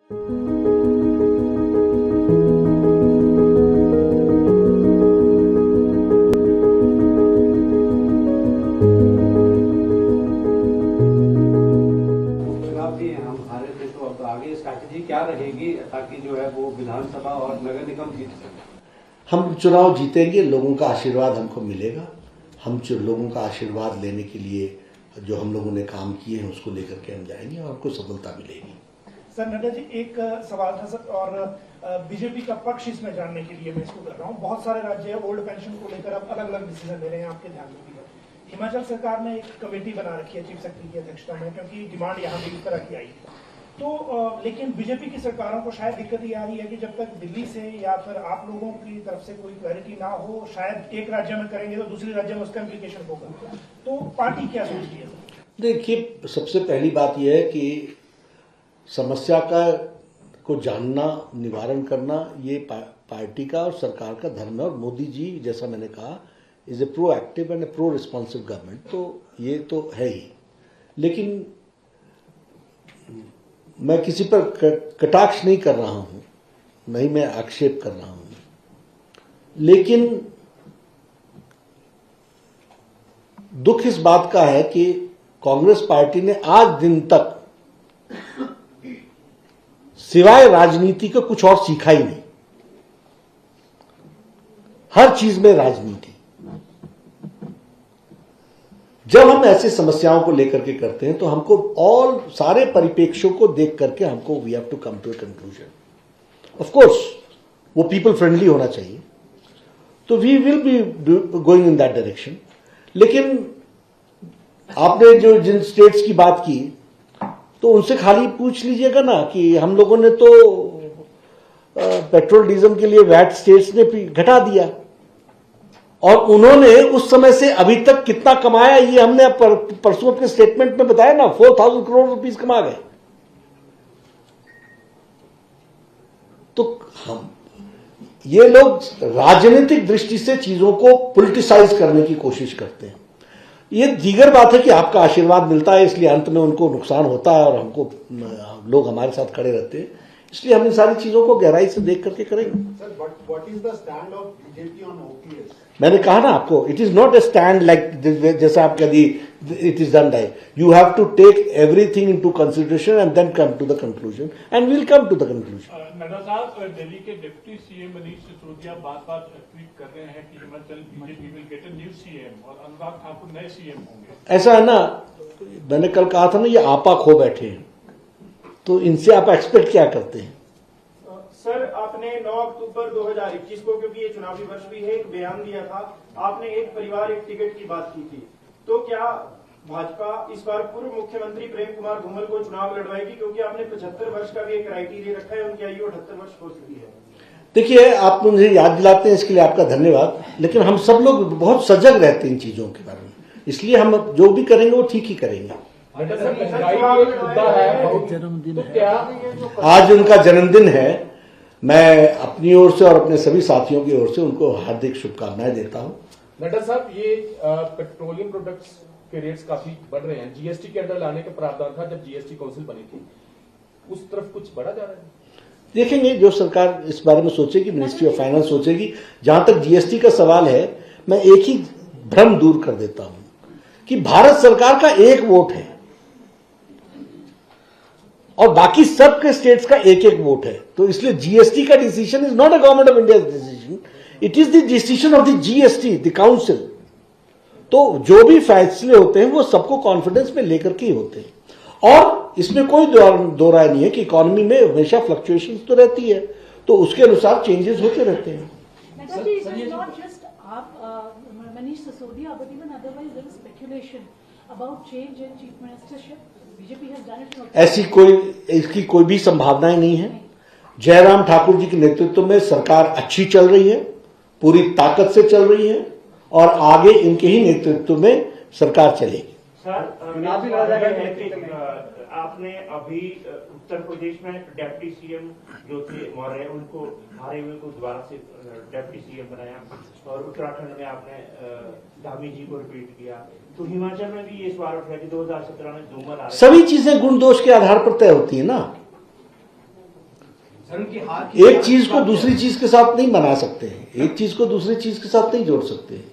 आगे स्ट्रैटेजी क्या रहेगी ताकि जो है वो विधानसभा और नगर निगम जीत सके? हम चुनाव जीतेंगे, लोगों का आशीर्वाद हमको मिलेगा। हम लोगों का आशीर्वाद लेने के लिए जो हम लोगों ने काम किए हैं उसको लेकर के हम जाएंगे और हमको सफलता मिलेगी। सर नड्डा जी, एक सवाल था सर, और बीजेपी का पक्ष इसमें जानने के लिए मैं इसको कर रहा हूँ। बहुत सारे राज्य ओल्ड पेंशन को लेकर अब अलग अलग डिसीजन ले रहे हैं, आपके ध्यान में भी है। हिमाचल सरकार ने एक कमेटी बना रखी है चीफ सेक्रेटरी की अध्यक्षता में, क्योंकि डिमांड यहाँ भी इस तरह की आई है। तो लेकिन बीजेपी की सरकारों को शायद दिक्कत ये आ रही है कि जब तक दिल्ली से या फिर आप लोगों की तरफ से कोई क्लैरिटी ना हो, शायद एक राज्य में करेंगे तो दूसरे राज्य में उसका इम्प्लीकेशन होगा। तो पार्टी क्या सोचती है? देखिए, सबसे पहली बात यह है कि समस्या को जानना, निवारण करना ये पार्टी का और सरकार का धर्म है। और मोदी जी, जैसा मैंने कहा, is a proactive and A pro responsive government, तो ये तो है ही। लेकिन मैं किसी पर कटाक्ष नहीं कर रहा हूं, नहीं मैं आक्षेप कर रहा हूं, लेकिन दुख इस बात का है कि कांग्रेस पार्टी ने आज दिन तक सिवाय राजनीति का कुछ और सीखा ही नहीं। हर चीज में राजनीति। जब हम ऐसी समस्याओं को लेकर के करते हैं तो हमको और सारे परिप्रेक्ष्यों को देख करके हमको we have to come to a conclusion. Of course वो पीपल फ्रेंडली होना चाहिए, तो we will be going in that direction. लेकिन आपने जो जिन स्टेट्स की बात की, तो उनसे खाली पूछ लीजिएगा ना कि हम लोगों ने तो पेट्रोल डीजल के लिए वैट स्टेट्स ने घटा दिया, और उन्होंने उस समय से अभी तक कितना कमाया, ये हमने परसों अपने स्टेटमेंट में बताया ना, 4,000 करोड़ रुपीस कमा गए। तो हम ये लोग राजनीतिक दृष्टि से चीजों को पॉलिटिसाइज करने की कोशिश करते हैं। ये दीगर बात है कि आपका आशीर्वाद मिलता है, इसलिए अंत में उनको नुकसान होता है और हमको लोग हमारे साथ खड़े रहते हैं, इसलिए हम इन सारी चीजों को गहराई से देख करके करेंगे। Sir, what is the stand of BJP on OPS? मैंने कहा ना आपको, it is not a stand like जैसा आप कह दी it is done like, you have to take everything into consideration and then come to the conclusion, and we will come to the conclusion. Nadda साहब, दिल्ली के डिप्टी सीएम मनीष सिसोदिया बार-बार tweet कर रहे हैं कि Himachal BJP will get a new CM और अनुराग ठाकुर नए CM होंगे। ऐसा है ना, मैंने कल कहा था ना, ये आपा खो बैठे हैं, तो इनसे आप एक्सपेक्ट क्या करते हैं? सर, आपने 9 अक्टूबर 2021 को, क्योंकि ये चुनावी वर्ष भी है, एक बयान दिया था। आपने एक परिवार एक टिकट की बात की थी। तो क्या भाजपा इस बार पूर्व मुख्यमंत्री प्रेम कुमार धूमल को चुनाव लड़वाएगी? क्योंकि आपने 75 वर्ष का भी एक क्राइटेरिया रखा है, उनकी आयु 78 वर्ष हो चुकी है। देखिए, आप मुझे याद दिलाते हैं, इसके लिए आपका धन्यवाद। लेकिन हम सब लोग बहुत सजग रहते हैं इन चीजों के बारे में, इसलिए हम जो भी करेंगे वो ठीक ही करेंगे। आज उनका जन्मदिन है। मैं अपनी ओर से और अपने सभी साथियों की ओर से उनको हार्दिक शुभकामनाएं देता हूं। नड्डा साहब, ये पेट्रोलियम प्रोडक्ट्स के रेट्स काफी बढ़ रहे हैं। जीएसटी के अंदर लाने का प्रावधान था जब जीएसटी काउंसिल बनी थी, उस तरफ कुछ बढ़ा जा रहा है? देखेंगे, जो सरकार इस बारे में सोचेगी, मिनिस्ट्री ऑफ फाइनेंस सोचेगी। जहां तक जीएसटी का सवाल है, मैं एक ही भ्रम दूर कर देता हूं कि भारत सरकार का एक वोट है और बाकी सब के स्टेट्स का एक एक वोट है। तो इसलिए जीएसटी का decision is not a government of India decision, it is the decision of the GST, the council. तो जो भी फैसले होते हैं वो सबको कॉन्फिडेंस में लेकर के ही होते हैं, और इसमें कोई दो राय नहीं है कि इकोनॉमी में हमेशा फ्लक्चुएशंस तो रहती है, तो उसके अनुसार चेंजेस होते रहते हैं। Manish Sisodia, but even otherwise there is speculation about change in chief ministership. BJP has done it. ऐसी इसकी कोई भी संभावनाएं नहीं है। जयराम ठाकुर जी के नेतृत्व में सरकार अच्छी चल रही है, पूरी ताकत से चल रही है, और आगे इनके ही नेतृत्व में सरकार चलेगी। सर, आपने अभी उत्तर प्रदेश में डेप्टी सीएम जो थे मौर्य, उनको हारे हुए को दोबारा से डेप्टी सीएम बनाया, और उत्तराखंड में आपने धामी जी को रिपीट किया। तो हिमाचल में भी ये सवाल उठ गया कि 2017 में धूमल आ रहे। सभी चीजें गुण दोष के आधार पर तय होती है ना। उनकी हार की एक चीज को दूसरी चीज के साथ नहीं बना सकते हैं, एक चीज को दूसरी चीज के साथ नहीं जोड़ सकते हैं।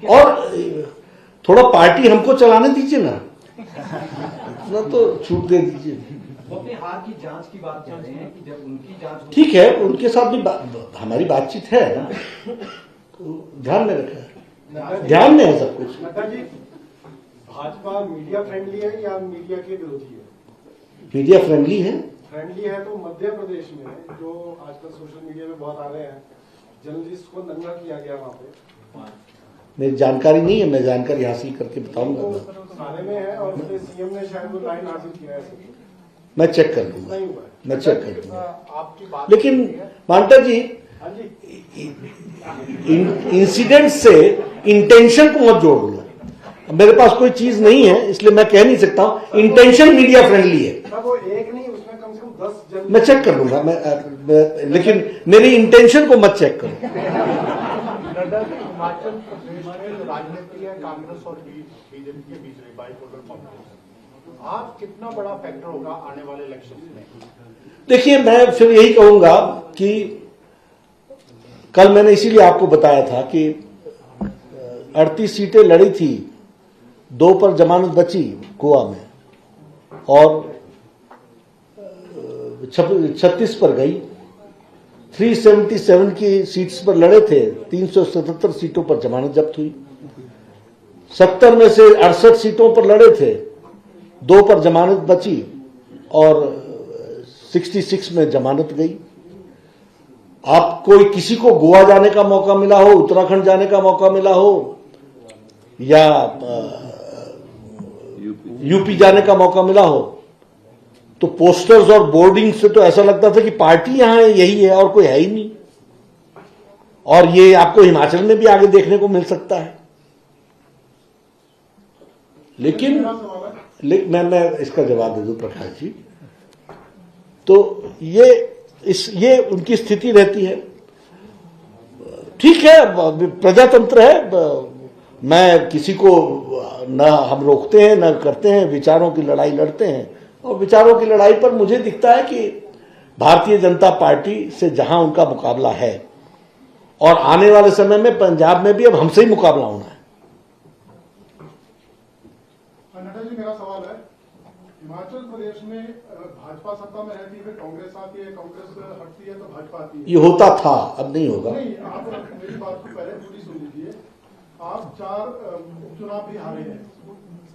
और थोड़ा पार्टी हमको चलाने दीजिए ना, इतना तो छूट दे दीजिए। वो अपनी हार की जांच की बात कर रहे हैं कि जब उनकी जांच होगी- ठीक है, उनके साथ भी हमारी बातचीत है ना, तो ध्यान में रखा है, ध्यान में है सब कुछ। नड्डा जी, भाजपा मीडिया फ्रेंडली है या मीडिया के विरोधी है? मीडिया फ्रेंडली है। फ्रेंडली है तो मध्य प्रदेश में जो आजकल सोशल मीडिया में बहुत आ रहे हैं, जर्नलिस्ट को नंगा किया गया वहाँ पे, मेरी जानकारी नहीं है, मैं जानकारी हासिल करके बताऊंगा। थाने में है और उसमें सीएम ने शायद वो लाइन हासिल किया है, मैं चेक कर लूंगा, नहीं हुआ है। मैं चेक कर लूंगा। आपकी बात लेकिन मांटा जी, हाँ जी, इंसिडेंट से इंटेंशन को मत जोड़ लो। मेरे पास कोई चीज नहीं है इसलिए मैं कह नहीं सकता हूं इंटेंशन मीडिया फ्रेंडली है। सर वो एक नहीं, उसमें कम से कम 10 जर्नलिस्ट। मैं चेक कर लूंगा, लेकिन मेरी इंटेंशन को मत चेक करो। नड्डा जी, हिमाचल प्रदेश में राजनीति है कांग्रेस और बीजेपी के बीच में बाइपोलर पॉलिटिक्स, आज कितना बड़ा फैक्टर होगा आने वाले इलेक्शन में? देखिए, मैं फिर यही कहूंगा कि कल मैंने इसीलिए आपको बताया था कि 38 सीटें लड़ी थी, 2 पर जमानत बची गोवा में और 36 पर गई। 377 की सीट्स पर लड़े थे, 377 सीटों पर जमानत जब्त हुई। 70 में से 68 सीटों पर लड़े थे, 2 पर जमानत बची और 66 में जमानत गई। आप कोई किसी को गोवा जाने का मौका मिला हो, उत्तराखंड जाने का मौका मिला हो या यूपी जाने का मौका मिला हो, तो पोस्टर्स और बोर्डिंग से तो ऐसा लगता था कि पार्टी यहां यही है और कोई है ही नहीं। और ये आपको हिमाचल में भी आगे देखने को मिल सकता है। लेकिन मैं इसका जवाब दे दूं प्रकाश जी, तो ये उनकी स्थिति रहती है। ठीक है, प्रजातंत्र है, मैं किसी को न हम रोकते हैं न करते हैं, विचारों की लड़ाई लड़ते हैं। और विचारों की लड़ाई पर मुझे दिखता है कि भारतीय जनता पार्टी से जहां उनका मुकाबला है और आने वाले समय में पंजाब में भी अब हमसे ही मुकाबला होना है। नड्डा जी, मेरा सवाल है, हिमाचल प्रदेश में भाजपा सत्ता में रहती है, फिर कांग्रेस आती है, कांग्रेस हटती है तो भाजपा आती है। ये होता था, अब नहीं होगा। नहीं, आप मेरी बात को पहले पूरी सुन लीजिए। आप 4 उपचुनाव भी हारे हैं,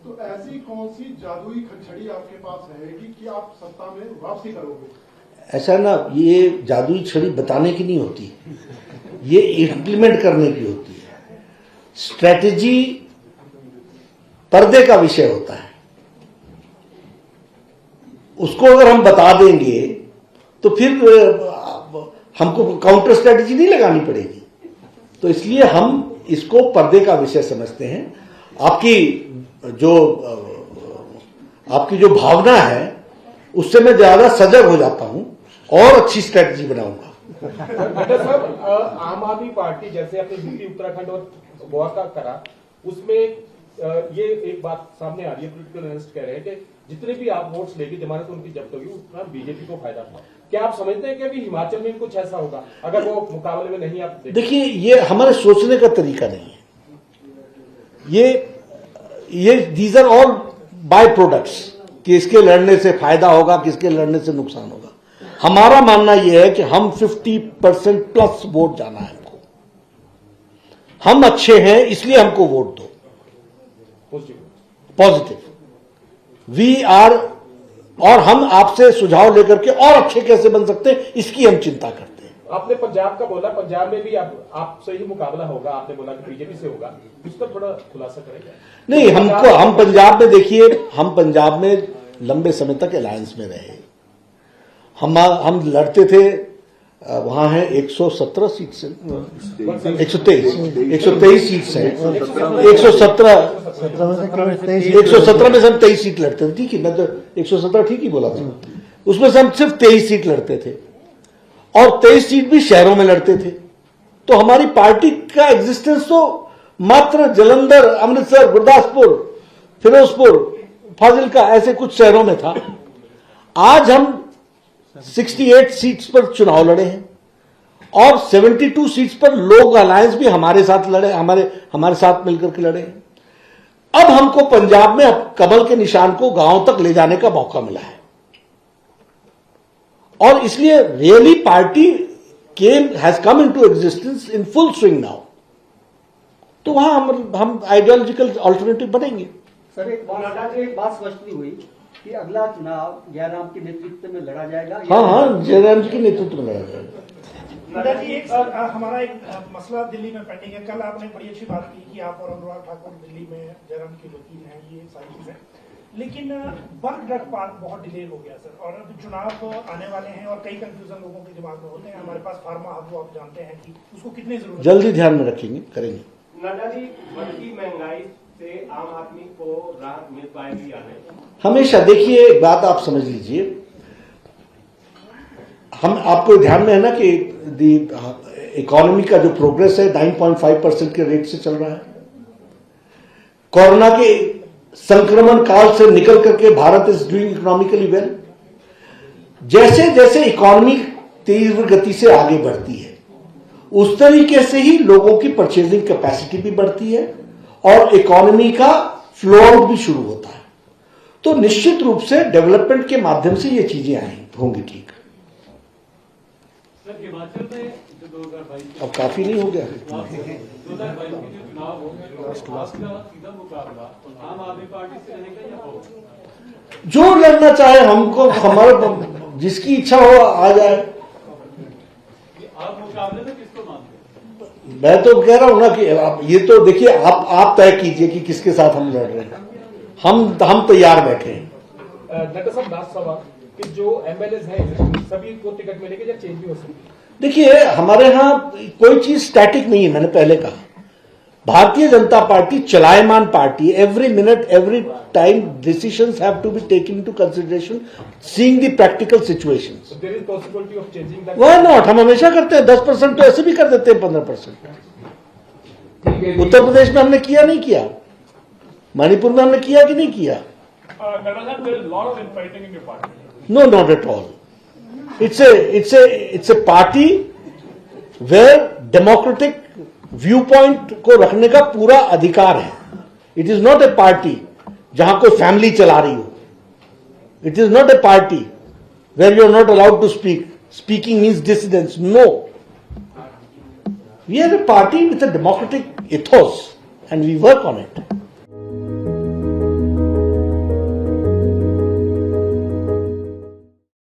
तो ऐसी कौन सी जादुई छड़ी आपके पास रहेगी कि आप सत्ता में वापसी करोगे? ऐसा ना, ये जादुई छड़ी बताने की नहीं होती, ये इंप्लीमेंट करने की होती है। स्ट्रेटेजी पर्दे का विषय होता है, उसको अगर हम बता देंगे तो फिर हमको काउंटर स्ट्रेटेजी नहीं लगानी पड़ेगी। तो इसलिए हम इसको पर्दे का विषय समझते हैं। आपकी जो भावना है उससे मैं ज्यादा सजग हो जाता हूं और अच्छी स्ट्रेटजी बनाऊंगा। डॉक्टर साहब, आम आदमी पार्टी जैसे अपने यूपी, उत्तराखंड और गोवा का करा, उसमें ये एक बात सामने आ रही है, पॉलिटिकल एनालिस्ट कह रहे हैं कि जितने भी आप वोट्स लेगी, जमानत उनकी जब्त होगी, उतना बीजेपी को फायदा था। क्या आप समझते हैं कि अभी हिमाचल में कुछ ऐसा होगा अगर वो मुकाबले में नहीं? आप देखिए, ये हमारे सोचने का तरीका नहीं है। ये these are all by products कि इसके लड़ने से फायदा होगा, किसके लड़ने से नुकसान होगा। हमारा मानना यह है कि हम 50% प्लस वोट जाना है हमको। हम अच्छे हैं इसलिए हमको वोट दो। पॉजिटिव वी आर, और हम आपसे सुझाव लेकर के और अच्छे कैसे बन सकते हैं इसकी हम चिंता करते हैं। आपने पंजाब का बोला, पंजाब में भी आपसे ही मुकाबला होगा, आपने बोला कि बीजेपी से होगा, उस पर थोड़ा खुलासा करेंगे? नहीं, हम पंजाब में, देखिए, हम पंजाब में लंबे समय तक अलायंस में रहे। हम लड़ते थे, वहां है 117 सीट से 123 सीट से 117 में से हम 23 सीट लड़ते थे। ठीक है, मैं तो 117 ठीक ही बोला था। उसमें से हम सिर्फ 23 सीट लड़ते थे और 23 सीट भी शहरों में लड़ते थे। तो हमारी पार्टी का एग्जिस्टेंस तो मात्र जलंधर, अमृतसर, गुरदासपुर, फिरोजपुर, फाजिलका ऐसे कुछ शहरों में था। आज हम 68 सीट्स पर चुनाव लड़े हैं और 72 सीट्स पर लोग अलायंस भी हमारे साथ लड़े, हमारे साथ मिलकर के लड़े हैं। अब हमको पंजाब में कमल के निशान को गांव तक ले जाने का मौका मिला है और इसलिए really party has come into existence in full swing now. तो वहां हम आइडियोलॉजिकल ऑल्टरनेटिव बनेंगे। सर एक बात स्पष्ट नहीं हुई कि अगला चुनाव जयराम के नेतृत्व में लड़ा जाएगा। हाँ, जयराम जी के नेतृत्व में लड़ा जाएगा। नड्डा जी, एक हमारा एक मसला दिल्ली में पेंडिंग है। कल आपने बड़ी अच्छी बात की कि आप और अनुराग ठाकुर दिल्ली में जयराम के वकील हैं, ये सारी चीजें, लेकिन बर्ग ड्रग पार्क बहुत डिले हो गया सर, और अब चुनाव आने वाले हैं और कई कंफ्यूजन लोगों के दिमाग में होते हैं। हमारे पास फार्मा हब, आप जानते हैं कि उसको कितनी जरूरत, जल्दी ध्यान में रखेंगे, करेंगे। नड्डा जी, बढ़ती महंगाई से आम आदमी को राहत मिल पाएगी या नहीं? हमेशा देखिए, एक बात आप समझ लीजिए, हम आपको ध्यान में है ना कि इकोनॉमी का जो प्रोग्रेस है 9.5% के रेट से चल रहा है। कोरोना के संक्रमण काल से निकल करके Bharat is doing economically well. जैसे जैसे इकोनॉमी तीव्र गति से आगे बढ़ती है उस तरीके से ही लोगों की परचेजिंग कैपेसिटी भी बढ़ती है और इकोनॉमी का फ्लो आउट भी शुरू होता है। तो निश्चित रूप से डेवलपमेंट के माध्यम से ये चीजें होंगी ठीक। हिमाचल में जो 2022 अब काफी नहीं हो गया, 2022 के जो चुनाव होंगे उसका सीधा मुकाबला आम आदमी पार्टी से रहेगा या होगा? जो लड़ना चाहे, हमको हमारे जिसकी इच्छा हो आ जाए। आप मुकाबले में किसको मानते हैं? मैं तो कह रहा हूं ना कि आप ये तो देखिए, आप तय कीजिए कि किसके साथ हम लड़ रहे हैं। हम तैयार बैठे हैं। नड्डा साहब, लास्ट सवाल कि जो एमएलए हैं सभी को टिकट मिलेगी या चेंज भी हो सकती है? देखिए, हमारे यहां कोई चीज स्टैटिक नहीं है। मैंने पहले कहा, भारतीय जनता पार्टी चलायमान party, every minute every time decisions have to be taken into consideration, seeing the practical situations. There is possibility of changing that. Why not? हम हमेशा करते हैं। 10% तो ऐसे भी कर देते हैं, 15%। उत्तर प्रदेश में हमने किया नहीं किया, मणिपुर में हमने किया कि नहीं किया? Nada sir, there is a lot of infighting in your party. No, not at all. It's a party where democratic viewpoint को रखने का पूरा अधिकार है। It is not a party जहां कोई फैमिली चला रही हो। It is not a party where you are not allowed to speak. Speaking means dissidence. No. We are a party with a democratic ethos and we work on it.